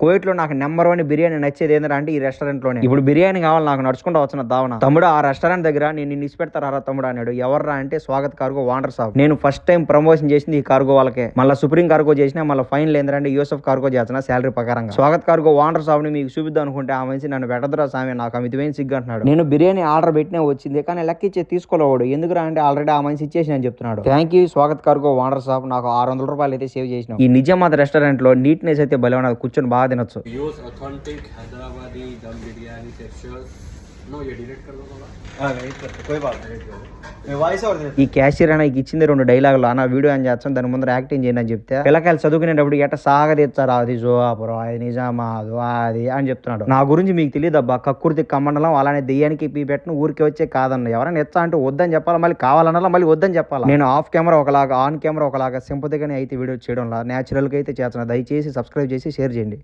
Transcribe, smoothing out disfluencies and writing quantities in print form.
కోవిట్ లో నాకు నెంబర్ 1 బిర్యానీ నచ్చేది ఏంటంటే ఈ రెస్టారెంట్ లోనే. ఇప్పుడు బిర్యానీ కావాలి నాకు నడుచుకుంటూ వచ్చిన దావన. తమ్ముడు ఆ రెస్టారెంట్ దగ్గర నేను నిన్ను ఇచ్చిపెడతారా తమ్ముడు అన్నాడు. ఎవర్రా అంటే స్వాగత్ కార్గో ఓనర్ సాబ్. నేను ఫస్ట్ టైం ప్రమోషన్ చేసింది ఈ కార్గో వాళ్ళకే. మళ్ళీ సుప్రీం కార్గో చేసినా మళ్ళీ ఫైన్ ఏంటంటే యూసఫ్ కార్గో చేస్తున్నా శాలరీ ప్రకారంగా. స్వాగత్ కార్గో ఓనర్ సాబ్ ని మీకు చూపిద్దాం అనుకుంటే ఆ మనిషి నన్ను పెట్టదురా సామి నాకు అమితమైన సిగ్గు అంటున్నాడు. నేను బిర్యానీ ఆర్డర్ పెట్టినా వచ్చింది కానీ లెక్క ఇచ్చే తీసుకోలేవాడు. ఎందుకురా అంటే ఆల్రెడీ ఆ మనిషి ఇచ్చేసి అని చెప్తున్నాడు. Thank you Swagat cargo owner సాబ్, నాకు 600 రూపాయలు అయితే సేవ్ చేసిన. ఈ నిజామాబాద్ రెస్టారెంట్ లో నీట్నెస్ అయితే భలే ఉన్నది, కూర్చొని బాగా తినొచ్చు. ऑथेंटिक हैदराबादी दम बिरयानी टेक्सचर नो ये डिलीट कर दो थोड़ा। कोई बात नहीं, वॉइस ओवर ఈ క్యాషియర్ అన్న ఇచ్చింది 2 డైలాగులు. అన్న వీడియో అని చేస్తాను దాని ముందర యాక్టింగ్ చేయండి అని చెప్తే పిల్లకాయలు చదువుకునేటప్పుడు ఎట్ట సాగదీస్తారు అది జోపురం అది నిజామాదు అది అని చెప్తున్నాడు. నా గురించి మీకు తెలియదు అబ్బా, కక్కుర్తి కమ్మండలం అలానే దెయ్యానికి పీ పెట్టిన ఊరికి వచ్చే కాదన్న. ఎవరైనా ఎచ్చా అంటే వద్దని చెప్పాలి, మళ్ళీ కావాలన్నా మళ్ళీ వద్దని చెప్పాలి. నేను ఆఫ్ కెమెరా ఒకలాగా ఆన్ కెమెరా ఒకలాగా సింపతిగానే అయితే వీడియో చేయడంలా నేచురల్ గా అయితే చేస్తున్నా. దయచేసి సబ్స్క్రైబ్ చేసి షేర్ చేయండి.